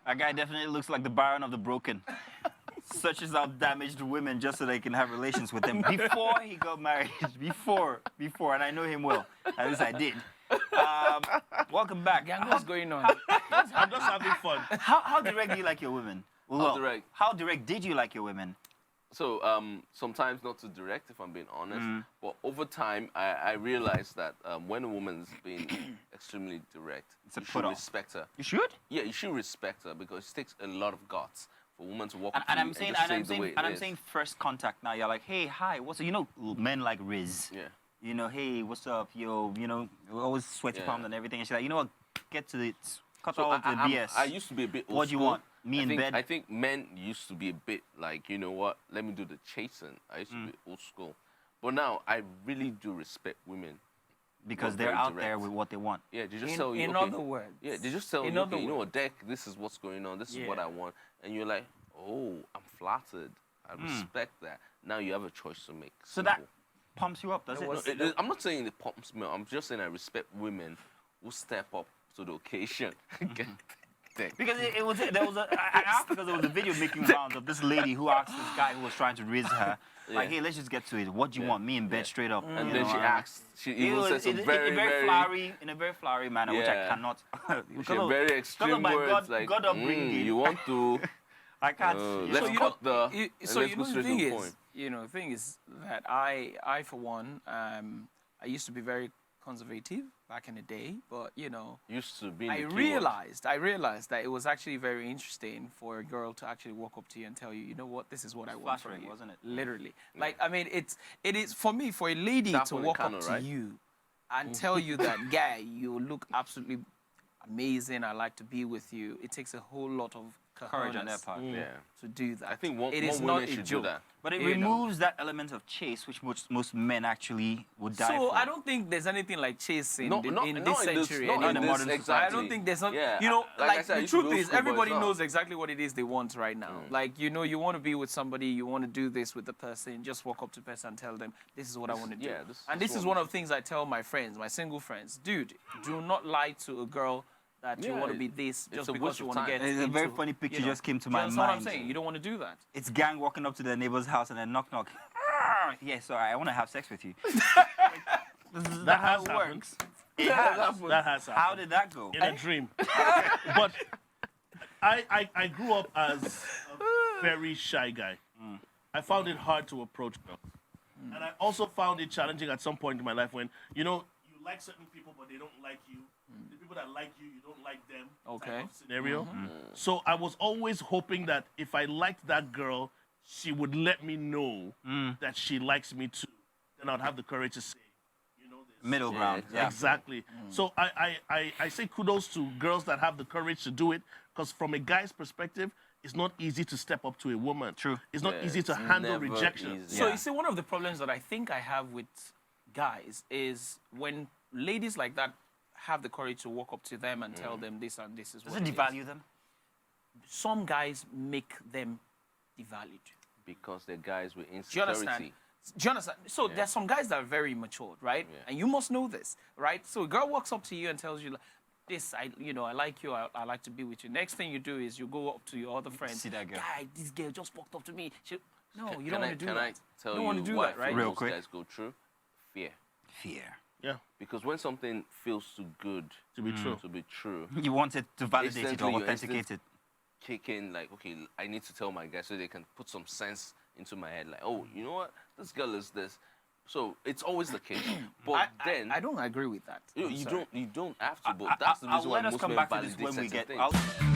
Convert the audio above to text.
That guy definitely looks like the Baron of the Broken. Searches out damaged women just so they can have relations with them before he got married. Before, and I know him well. At least I did. Welcome back. Gang, what's going on? I'm just having fun. How direct do you like your women? Well, direct? How direct did you like your women? So sometimes not too direct, if I'm being honest. But over time, I realized that when a woman's being extremely direct, It's a you should put-off. respect her. You should? Yeah, you should respect her because it takes a lot of guts for a woman to walk up to And you I'm saying, and just say the way it I'm is. saying first contact now. You're like, hey, hi, what's up? You know, men like Riz. Yeah. You know, hey, what's up, yo? You know, we always sweaty Yeah. palms and everything. And she's like, you know what? Get to it. Cut So all the BS. I used to be a bit old What do you school. want? Me in bed? I think men used to be a bit like, you know what, let me do the chasing. I used to be old school. But now I really do respect women. Because Not they're very out direct. there with what they want. Yeah, they just tell you, In okay, other words. yeah, they just tell in you, other okay, you know words. what, Deck, this is what's going on, this is what Yeah. I want. And you're like, oh, I'm flattered. I respect that. Now you have a choice to make. So that Simple. pumps you up, does it? No, I'm not saying it pumps me. I'm just saying I respect women who step up to the occasion. Get Deck. Because I asked because there was a video making rounds of this lady who asked this guy who was trying to raise her, like, hey, let's just get to it. What do you want? Me in bed straight up. And you then know, she asked, she even said some very, in a very flowery manner, which I Yeah. cannot. she had very extreme my words like, God upbringing. you want to, I can't. let's cut the, you, and so let's you go know the straight to thing the is, point. the thing is that I for one, I used to be very conservative back in the day, but Used to be in I the keyword. realized that it was actually very interesting for a girl to actually walk up to you and tell you, you know what, this is what I want from flattering, you. wasn't it? Literally. Like, I mean, it is for me, for a lady Tap to on the walk cannon, up to right? you and tell you that, guy, you look absolutely amazing, I like to be with you. It takes a whole lot of Courage on their cojones part. Yeah. to do that. I think it more is women not a should do joke. that. But it You know. removes that element of chase, which most men actually would die So for. I don't think there's anything like chasing No, in not this century. not in in the this modern society. exactly. I don't think there's not. Yeah, Like I said, I the used to be truth old is, school, but everybody it's not. knows exactly what it is they want right now. Like you want to be with somebody, you want to do this with the person. Just walk up to the person and tell them, "This is what I want to do." yeah, and this this is one of the things I tell my friends, my single friends. Dude, do not lie to a girl that you Yeah, want to be this it's just a because waste you of want to time. get. It's a very into, funny picture you know. just came to Do you my understand what I'm mind. saying? You don't want to do that. It's gang walking up to their neighbor's house and then knock knock. Yeah, sorry, I want to have sex with you. That how has it happened. works. It has. That has happened. How did that go? In a dream. But I grew up as a very shy guy. I found it hard to approach girls. And I also found it challenging at some point in my life when, you like certain people, but they don't like you. The people that like you, you don't like them. Okay. Type of scenario. So I was always hoping that if I liked that girl, she would let me know that she likes me too. Then I'd have the courage to say, this. Middle ground. Yeah. Exactly. So I say kudos to girls that have the courage to do it, because from a guy's perspective, it's not easy to step up to a woman. True. It's not Yeah, easy to it's handle never rejection. easy. So Yeah. you see, one of the problems that I think I have with guys is when ladies like that have the courage to walk up to them and tell them this and this is Does what it it is. devalue them? Some guys make them devalued. Because they're guys with Do you understand? insecurity. Do you understand? So there's some guys that are very matured, right? Yeah. And you must know this, right? So a girl walks up to you and tells you, like, this, I like you, I like to be with you. Next thing you do is you go up to your other friends. See that girl. Guy, this girl just walked up to me. No, you Can don't I- want to do Can that. I tell you don't you want to do why that, right? Real most quick. guys go through? Fear. Fear. Yeah, Because when something feels too good to be true. to be true, You want it to validate it Instantly, or your authenticate instinct- it. kick in like, okay, I need to tell my guys so they can put some sense into my head. Like, oh, you know what? This girl is this. So it's always the case. But then I don't agree with that. you I'm sorry. don't have to. But that's the reason I'll why let us most come men back to this validate when we certain get things. out.